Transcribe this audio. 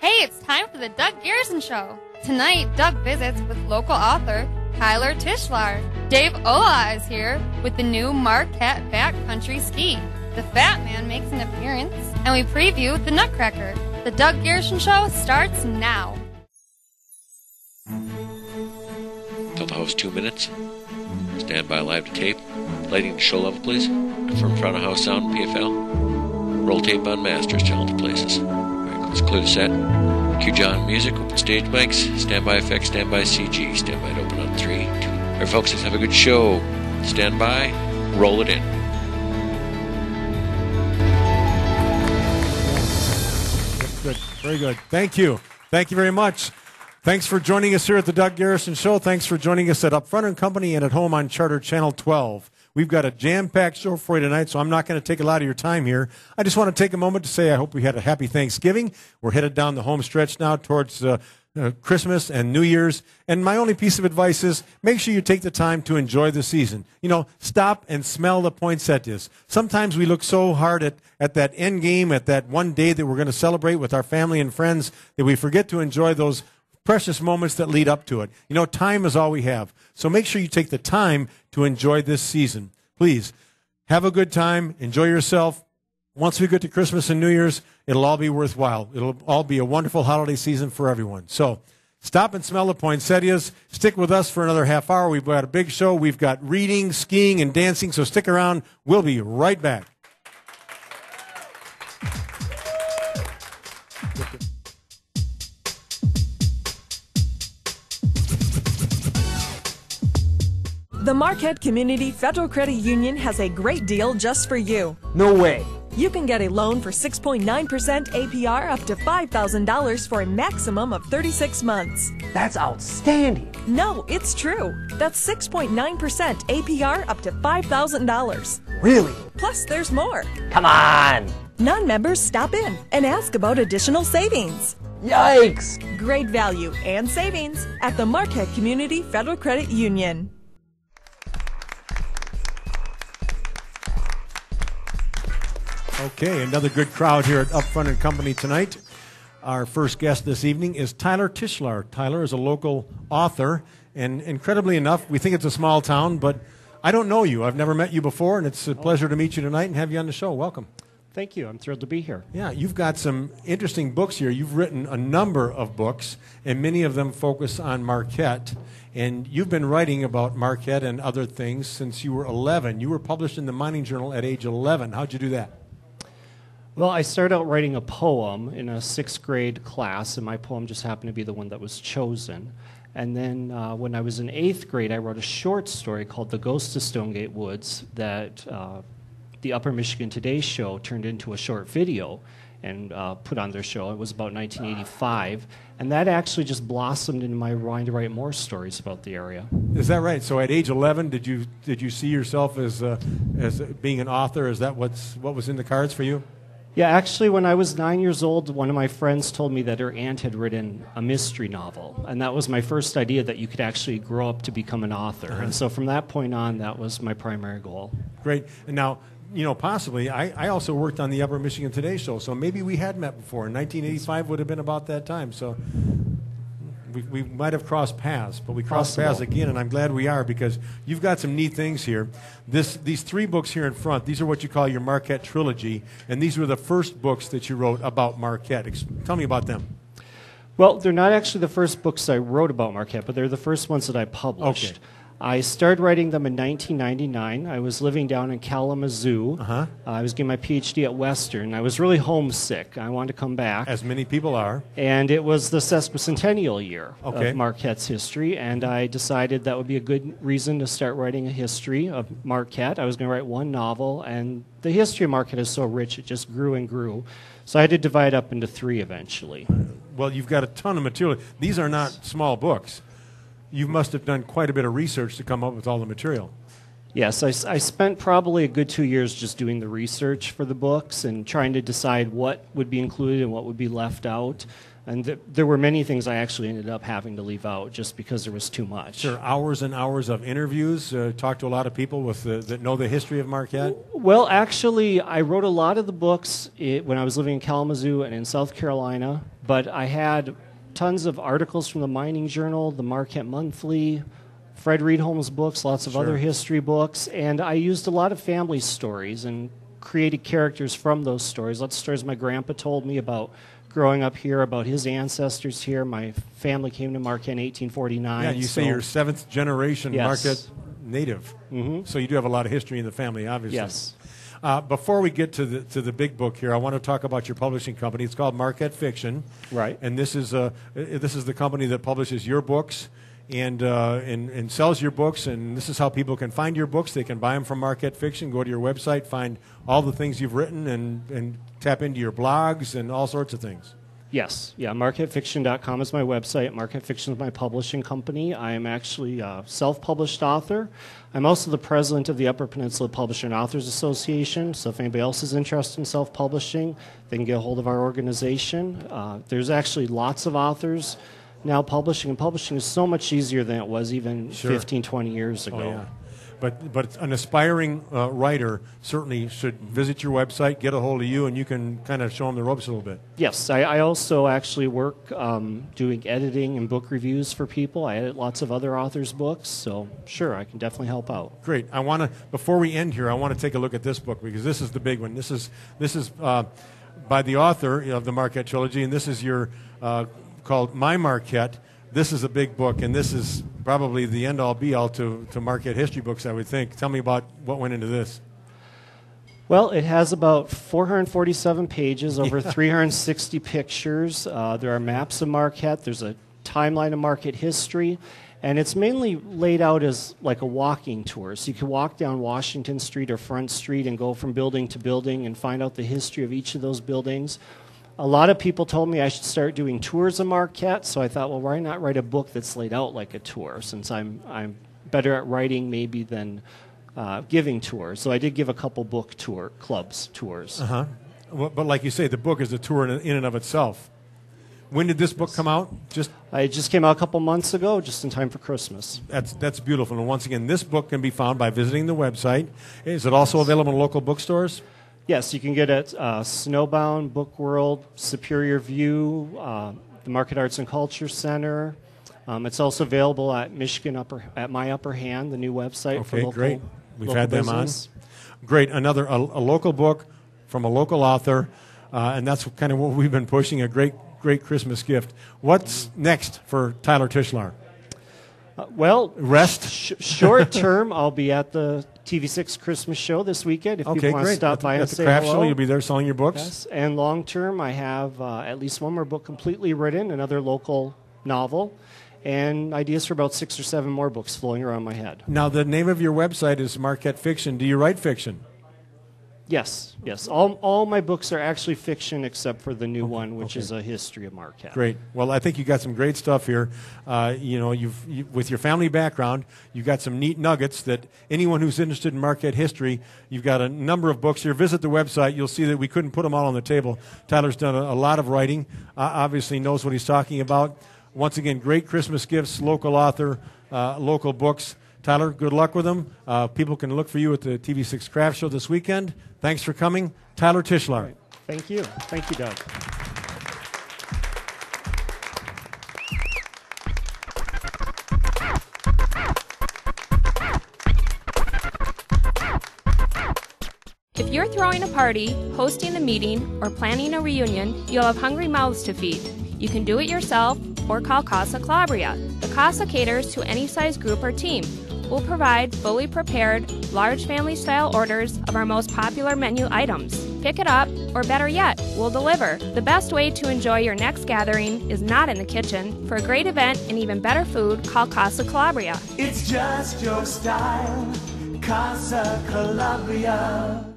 Hey, it's time for the Doug Garrison Show. Tonight, Doug visits with local author Tyler Tichelaar. Dave Ola is here with the new Marquette Backcountry Ski. The Fat Man makes an appearance, and we preview the Nutcracker. The Doug Garrison Show starts now. Tell the host 2 minutes. Stand by live to tape. Lighting to show level, please. Confirm front of house sound PFL. Roll tape on masters, channel to places. Alright, let's clear the set. Cue John music, open stage mics, standby effects, standby CG, standby to open on 3, 2. Alright folks, let's have a good show. Stand by, roll it in. Good, very good. Thank you. Thank you very much. Thanks for joining us here at the Doug Garrison Show. Thanks for joining us at Upfront & Company and at home on Charter Channel 12. We've got a jam-packed show for you tonight, so I'm not going to take a lot of your time here. I just want to take a moment to say I hope we had a happy Thanksgiving. We're headed down the home stretch now towards Christmas and New Year's. And my only piece of advice is make sure you take the time to enjoy the season. You know, stop and smell the poinsettias. Sometimes we look so hard at that end game, at that one day that we're going to celebrate with our family and friends, that we forget to enjoy those precious moments that lead up to it. You know, time is all we have. So make sure you take the time to enjoy this season. Please, have a good time. Enjoy yourself. Once we get to Christmas and New Year's, it'll all be worthwhile. It'll all be a wonderful holiday season for everyone. So stop and smell the poinsettias. Stick with us for another half hour. We've got a big show. We've got reading, skiing, and dancing. So stick around. We'll be right back. The Marquette Community Federal Credit Union has a great deal just for you. No way. You can get a loan for 6.9% APR up to $5,000 for a maximum of 36 months. That's outstanding. No, it's true. That's 6.9% APR up to $5,000. Really? Plus, there's more. Come on. Non-members stop in and ask about additional savings. Yikes. Great value and savings at the Marquette Community Federal Credit Union. Okay, another good crowd here at Upfront & Company tonight. Our first guest this evening is Tyler Tichelaar. Tyler is a local author, and incredibly enough, we think it's a small town, but I don't know you. I've never met you before, and it's a pleasure to meet you tonight and have you on the show. Welcome. Thank you. I'm thrilled to be here. Yeah, you've got some interesting books here. You've written a number of books, and many of them focus on Marquette. And you've been writing about Marquette and other things since you were 11. You were published in the Mining Journal at age 11. How'd you do that? Well, I started out writing a poem in a 6th grade class, and my poem just happened to be the one that was chosen. And then when I was in 8th grade, I wrote a short story called The Ghost of Stonegate Woods that the Upper Michigan Today show turned into a short video and put on their show. It was about 1985. And that actually just blossomed into my wanting to write more stories about the area. Is that right? So at age 11, did you see yourself as being an author? Is that what was in the cards for you? Yeah, actually, when I was 9 years old, one of my friends told me that her aunt had written a mystery novel. And that was my first idea that you could actually grow up to become an author. And so from that point on, that was my primary goal. Great. And now, you know, possibly, I also worked on the Upper Michigan Today show, so maybe we had met before. 1985 would have been about that time. So we might have crossed paths, but we crossed paths again, and I'm glad we are because you've got some neat things here. These 3 books here in front, these are what you call your Marquette trilogy, and these were the first books that you wrote about Marquette. Tell me about them. Well, they're not actually the first books I wrote about Marquette, but they're the first ones that I published. Okay. I started writing them in 1999. I was living down in Kalamazoo. I was getting my PhD at Western. I was really homesick. I wanted to come back. As many people are. And it was the sesquicentennial year of Marquette's history, and I decided that would be a good reason to start writing a history of Marquette. I was going to write one novel, and the history of Marquette is so rich, it just grew and grew. So I had to divide up into 3 eventually. Well, you've got a ton of material. These are not small books. You must have done quite a bit of research to come up with all the material. Yes, I spent probably a good 2 years just doing the research for the books and trying to decide what would be included and what would be left out. And there were many things I actually ended up having to leave out just because there was too much. Sure, hours and hours of interviews, talked to a lot of people that know the history of Marquette? Well, actually, I wrote a lot of the books when I was living in Kalamazoo and in South Carolina, but I had tons of articles from the Mining Journal, the Marquette Monthly, Fred Reedholm's books, lots of other history books, and I used a lot of family stories and created characters from those stories. Lots of stories my grandpa told me about growing up here, about his ancestors here. My family came to Marquette in 1849. Yeah, you say you're seventh generation Yes. Marquette native. Mm-hmm. So you do have a lot of history in the family, obviously. Yes. Before we get to the big book here, I want to talk about your publishing company. It's called Marquette Fiction. Right. And this is the company that publishes your books and sells your books, and this is how people can find your books. They can buy them from Marquette Fiction, go to your website, find all the things you've written, and tap into your blogs and all sorts of things. Yes. Yeah, MarquetteFiction.com is my website. Marquette Fiction is my publishing company. I am actually a self-published author. I'm also the president of the Upper Peninsula Publisher and Authors Association, so if anybody else is interested in self-publishing, they can get a hold of our organization. There's actually lots of authors now publishing, and publishing is so much easier than it was even 15, 20 years ago. Oh, yeah. But an aspiring writer certainly should visit your website, get a hold of you, and you can kind of show them the ropes a little bit. Yes, I also actually work doing editing and book reviews for people. I edit lots of other authors' books, so sure, I can definitely help out. Great. I want to, before we end here, I want to take a look at this book because this is the big one. This is by the author of the Marquette trilogy, and this is your called My Marquette. This is a big book, and this is probably the end-all, be-all to Marquette history books, I would think. Tell me about what went into this. Well, it has about 447 pages, over 360 pictures. There are maps of Marquette. There's a timeline of Marquette history, and it's mainly laid out as like a walking tour. So you can walk down Washington Street or Front Street and go from building to building and find out the history of each of those buildings. A lot of people told me I should start doing tours of Marquette, so I thought, well, why not write a book that's laid out like a tour, since I'm better at writing maybe than giving tours. So I did give a couple book clubs tours. Uh-huh. Well, but like you say, the book is a tour in and of itself. When did this book come out? It just came out a couple months ago, just in time for Christmas. That's beautiful. And once again, this book can be found by visiting the website. Is it also available in local bookstores? Yes, you can get it at Snowbound, Book World, Superior View, the Marquette Arts and Culture Center. It's also available at at My Upper Hand, the new website for local. Great. We've local had them business. on. Great. A local book from a local author, and that's kind of what we've been pushing. A great Christmas gift. What's next for Tyler Tichelaar? Rest. Short term, I'll be at the TV6 Christmas show this weekend. If people want to stop by and say hello. At the craft show, you'll be there selling your books? Yes. And long term, I have at least one more book completely written, another local novel, and ideas for about 6 or 7 more books flowing around my head. Now, the name of your website is Marquette Fiction. Do you write fiction? Yes. All my books are actually fiction except for the new one, which is a history of Marquette. Great. Well, I think you got some great stuff here. With your family background, you've got some neat nuggets that anyone who's interested in Marquette history, you've got a number of books here. Visit the website. You'll see that we couldn't put them all on the table. Tyler's done a lot of writing, obviously knows what he's talking about. Once again, great Christmas gifts, local author, local books. Tyler, good luck with them. People can look for you at the TV6 Craft Show this weekend. Thanks for coming. Tyler Tichelaar. Right. Thank you. Thank you, Doug. If you're throwing a party, hosting a meeting, or planning a reunion, you'll have hungry mouths to feed. You can do it yourself or call Casa Calabria. The Casa caters to any size group or team. We'll provide fully prepared, large family-style orders of our most popular menu items. Pick it up, or better yet, we'll deliver. The best way to enjoy your next gathering is not in the kitchen. For a great event and even better food, call Casa Calabria. It's just your style, Casa Calabria.